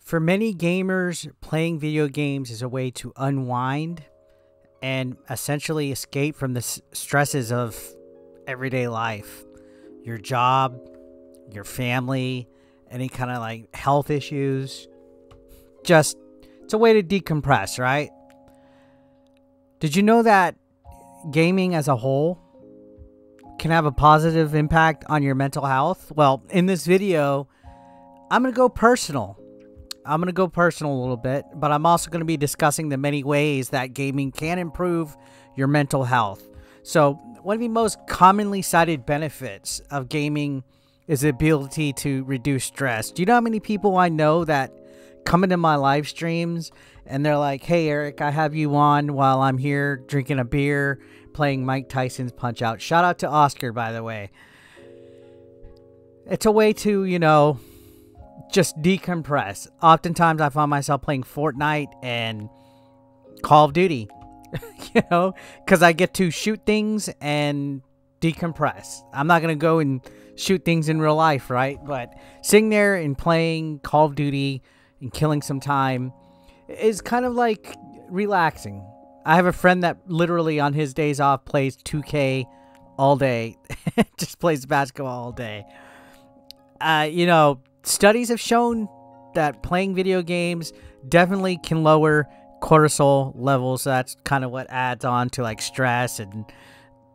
For many gamers, playing video games is a way to unwind and essentially escape from the stresses of everyday life. Your job, your family, any kind of like health issues. Just, it's a way to decompress, right? Did you know that gaming as a whole can have a positive impact on your mental health? Well, in this video, I'm going to go personal. I'm going to go personal a little bit, but I'm also going to be discussing the many ways that gaming can improve your mental health. So, one of the most commonly cited benefits of gaming is the ability to reduce stress. Do you know how many people I know that come into my live streams and they're like, "Hey, Eric, I have you on while I'm here drinking a beer, playing Mike Tyson's Punch-Out." Shout out to Oscar, by the way. It's a way to, just decompress. Oftentimes I find myself playing Fortnite and Call of Duty, because I get to shoot things and decompress. I'm not going to go and shoot things in real life, right? But sitting there and playing Call of Duty and killing some time is kind of like relaxing. I have a friend that literally on his days off plays 2K all day. Just plays basketball all day. Studies have shown that playing video games definitely can lower cortisol levels. So that's kind of what adds on to like stress and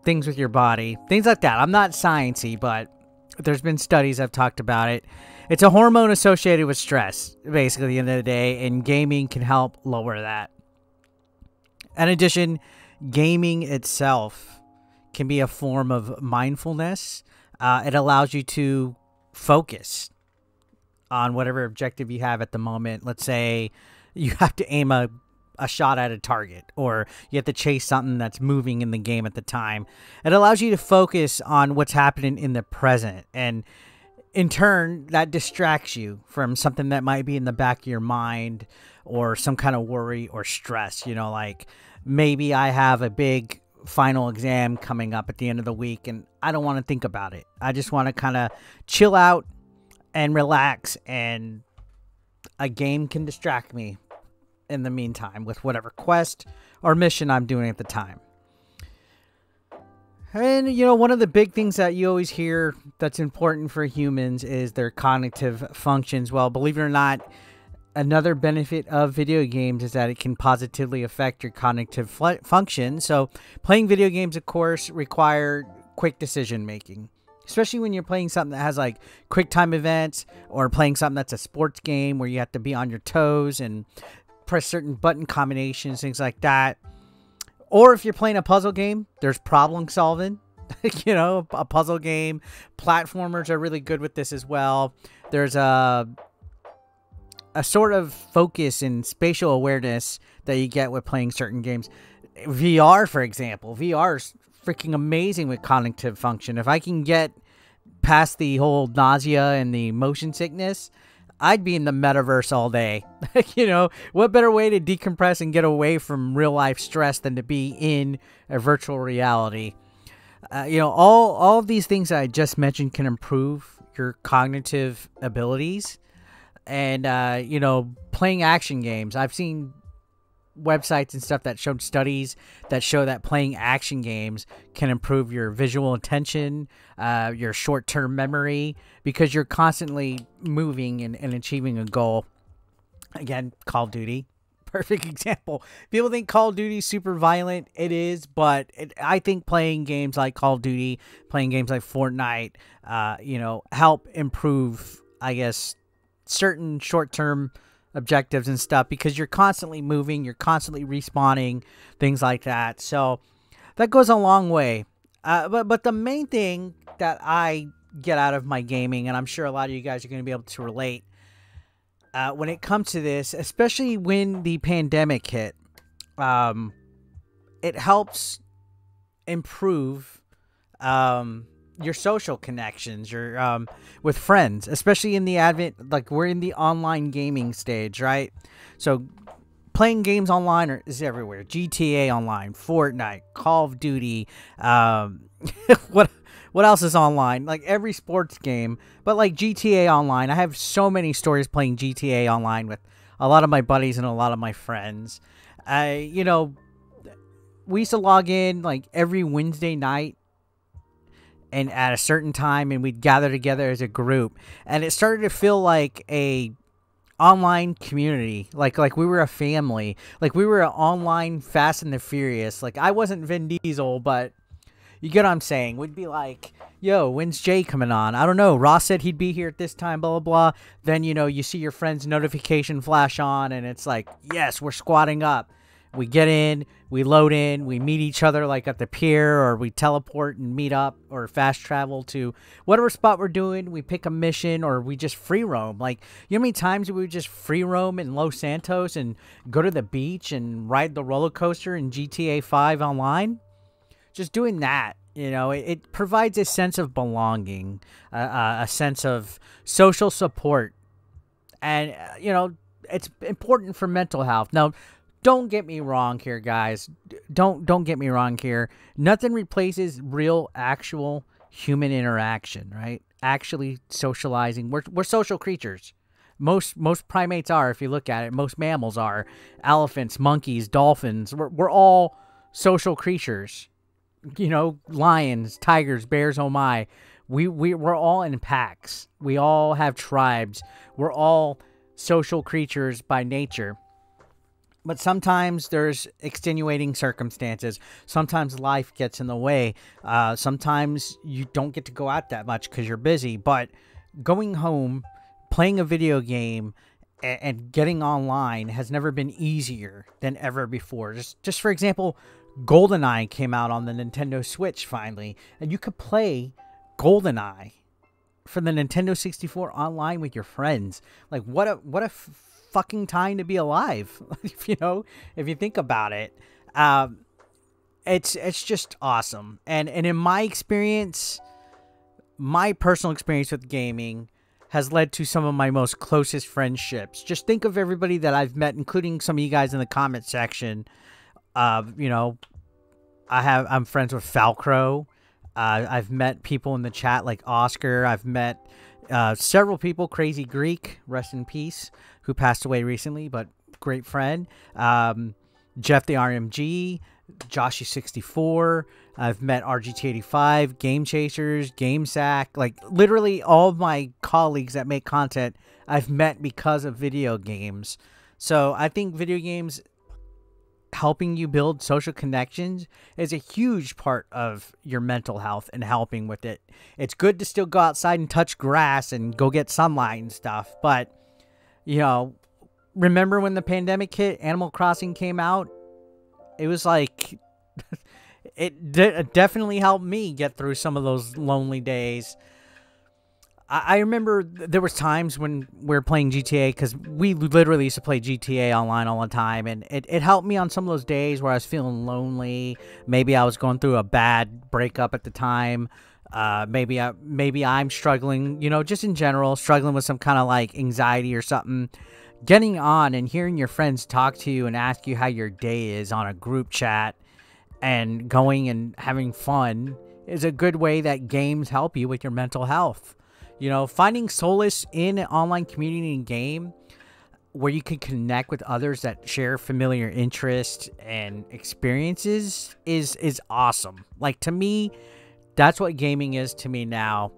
things with your body. Things like that. I'm not sciencey, but there's been studies that have talked about it. It's a hormone associated with stress, basically, at the end of the day, and gaming can help lower that. In addition, gaming itself can be a form of mindfulness. It allows you to focus on whatever objective you have at the moment. Let's say you have to aim a shot at a target, or you have to chase something that's moving in the game at the time. It allows you to focus on what's happening in the present, and in turn, that distracts you from something that might be in the back of your mind or some kind of worry or stress. Like maybe I have a big final exam coming up at the end of the week and I don't want to think about it. I just want to kind of chill out and relax, and a game can distract me in the meantime with whatever quest or mission I'm doing at the time. And, one of the big things that you always hear that's important for humans is their cognitive functions. Well, believe it or not, another benefit of video games is that it can positively affect your cognitive function. So playing video games, of course, require quick decision making, especially when you're playing something that has like quick time events, or playing something that's a sports game where you have to be on your toes and press certain button combinations, things like that. Or if you're playing a puzzle game, there's problem solving. A puzzle game. Platformers are really good with this as well. There's a sort of focus and spatial awareness that you get with playing certain games. VR, for example. VR is freaking amazing with cognitive function. If I can get past the whole nausea and the motion sickness, I'd be in the metaverse all day. What better way to decompress and get away from real life stress than to be in a virtual reality? All of these things that I just mentioned can improve your cognitive abilities. And, playing action games. I've seen websites and stuff that showed studies that show that playing action games can improve your visual attention, your short-term memory, because you're constantly moving and achieving a goal. Again, Call of Duty, perfect example. People think Call of Duty is super violent. It is, but I think playing games like Call of Duty, playing games like Fortnite, help improve, I guess, certain short-term objectives and stuff, because you're constantly moving, you're constantly respawning, things like that. So that goes a long way. But the main thing that I get out of my gaming, and I'm sure a lot of you guys are going to be able to relate, when it comes to this, especially when the pandemic hit, it helps improve your social connections, your with friends, especially in the advent, like we're in the online gaming stage, right? So playing games online is everywhere. GTA Online, Fortnite, Call of Duty, What else is online? Like every sports game, but like GTA Online. I have so many stories playing GTA Online with a lot of my buddies and a lot of my friends. You know, we used to log in like every Wednesday night and at a certain time, and we'd gather together as a group, and it started to feel like a online community, like we were a family, like we were an online Fast and the Furious. Like I wasn't Vin Diesel, but you get what I'm saying. We'd be like, yo, when's Jay coming on? I don't know. Ross said he'd be here at this time, blah, blah, blah. Then, you know, you see your friend's notification flash on, and it's like, yes, we're squatting up. We get in, we load in, we meet each other like at the pier, or we teleport and meet up or fast travel to whatever spot we're doing. We pick a mission, or we just free roam. Like, you know how many times we would just free roam in Los Santos and go to the beach and ride the roller coaster in GTA 5 online? Just doing that, you know, it provides a sense of belonging, a sense of social support. And, you know, it's important for mental health. Now, don't get me wrong here, guys. Don't get me wrong here. Nothing replaces real, actual human interaction, right? Actually socializing. We're social creatures. Most primates are, if you look at it. Most mammals are. Elephants, monkeys, dolphins. We're all social creatures. You know, lions, tigers, bears, oh my. We're all in packs. We all have tribes. We're all social creatures by nature. But sometimes there's extenuating circumstances. Sometimes life gets in the way. Sometimes you don't get to go out that much because you're busy. But going home, playing a video game, and getting online has never been easier than ever before. Just for example, GoldenEye came out on the Nintendo Switch finally. And you could play GoldenEye for the Nintendo 64 online with your friends. Like, what a fucking time to be alive. If you think about it. It's just awesome. And in my experience, my personal experience with gaming has led to some of my most closest friendships. Just think of everybody that I've met, including some of you guys in the comment section. You know, I'm friends with Falcro. I've met people in the chat like Oscar. I've met several people, Crazy Greek, rest in peace, who passed away recently, but great friend. Jeff the RMG, Joshy64. I've met RGT85, Game Chasers, GameSack. Like, literally all of my colleagues that make content I've met because of video games. So I think video games helping you build social connections is a huge part of your mental health and helping with it. It's good to still go outside and touch grass and go get sunlight and stuff. But, you know, remember when the pandemic hit, Animal Crossing came out? It was like, it definitely helped me get through some of those lonely days. I remember there was times when we were playing GTA, because we literally used to play GTA online all the time, and it helped me on some of those days where I was feeling lonely. Maybe I was going through a bad breakup at the time. Maybe I'm struggling, you know, just in general, struggling with some kind of like anxiety or something. Getting on and hearing your friends talk to you and ask you how your day is on a group chat and going and having fun is a good way that games help you with your mental health. You know, finding solace in an online community and game where you can connect with others that share familiar interests and experiences is awesome. Like, to me, that's what gaming is to me now.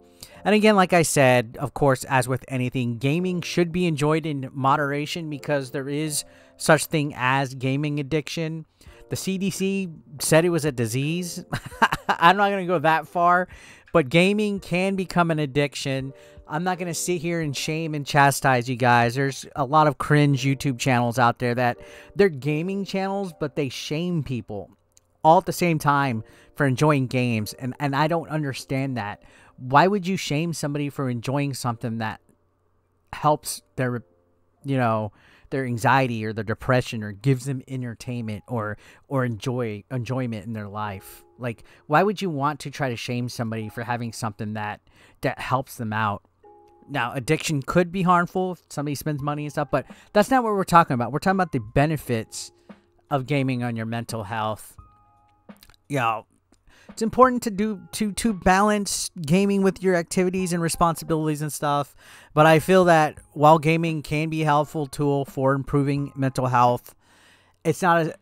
And again, like I said, of course, as with anything, gaming should be enjoyed in moderation because there is such thing as gaming addiction. The CDC said it was a disease. I'm not going to go that far. But gaming can become an addiction. I'm not going to sit here and shame and chastise you guys. There's a lot of cringe YouTube channels out there that they're gaming channels, but they shame people all at the same time for enjoying games. And I don't understand that. Why would you shame somebody for enjoying something that helps their, you know, their anxiety or their depression or gives them entertainment or enjoyment in their life? Like, why would you want to try to shame somebody for having something that helps them out? Now, addiction could be harmful if somebody spends money and stuff, but that's not what we're talking about. We're talking about the benefits of gaming on your mental health. You know, it's important to balance gaming with your activities and responsibilities and stuff. But I feel that while gaming can be a helpful tool for improving mental health, it's not a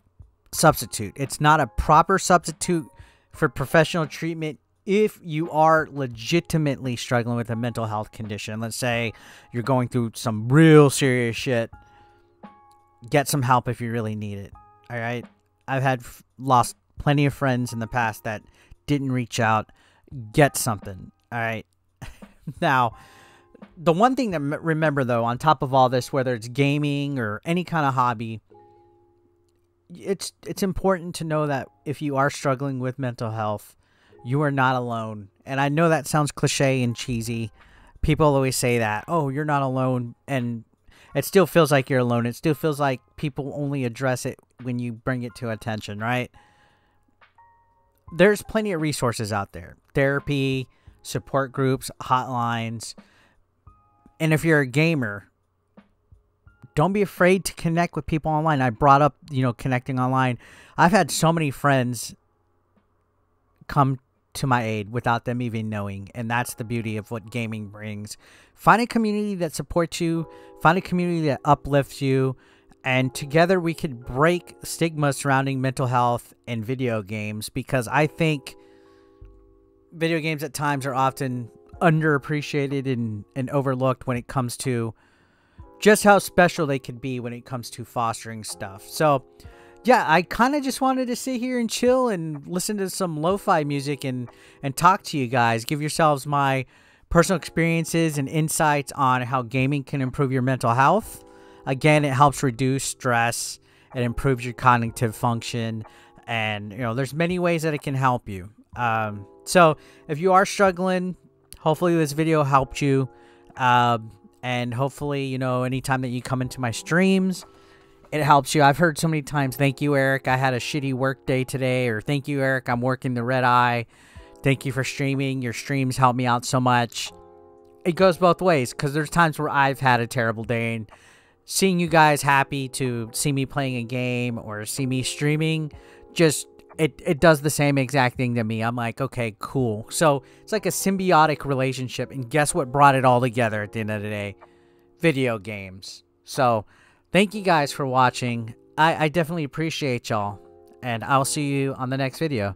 substitute. It's not a proper substitute for professional treatment if you are legitimately struggling with a mental health condition. Let's say you're going through some real serious shit. Get some help if you really need it. All right? I've lost plenty of friends in the past that didn't reach out. Get something. All right? Now, the one thing to remember, though, on top of all this, whether it's gaming or any kind of hobby, it's important to know that if you are struggling with mental health, you are not alone. And I know that sounds cliche and cheesy. People always say that, oh, you're not alone. And it still feels like you're alone. It still feels like people only address it when you bring it to attention, right? There's plenty of resources out there. Therapy, support groups, hotlines. And if you're a gamer, don't be afraid to connect with people online. I brought up, connecting online. I've had so many friends come to my aid without them even knowing, and that's the beauty of what gaming brings. Find a community that supports you, find a community that uplifts you, and together we could break stigma surrounding mental health and video games, because I think video games at times are often underappreciated and overlooked when it comes to just how special they could be when it comes to fostering stuff. So yeah, I kind of just wanted to sit here and chill and listen to some lo-fi music and talk to you guys. Give yourselves my personal experiences and insights on how gaming can improve your mental health. Again, it helps reduce stress. It improves your cognitive function. And, there's many ways that it can help you. So if you are struggling, hopefully this video helped you. And hopefully, anytime that you come into my streams, it helps you. I've heard so many times, thank you, Eric, I had a shitty work day today, or thank you, Eric, I'm working the red eye. Thank you for streaming. Your streams help me out so much. It goes both ways, because there's times where I've had a terrible day, and seeing you guys happy to see me playing a game or see me streaming, just, it does the same exact thing to me. I'm like, okay, cool. So it's like a symbiotic relationship, and guess what brought it all together at the end of the day? Video games. So thank you guys for watching. I definitely appreciate y'all, and I'll see you on the next video.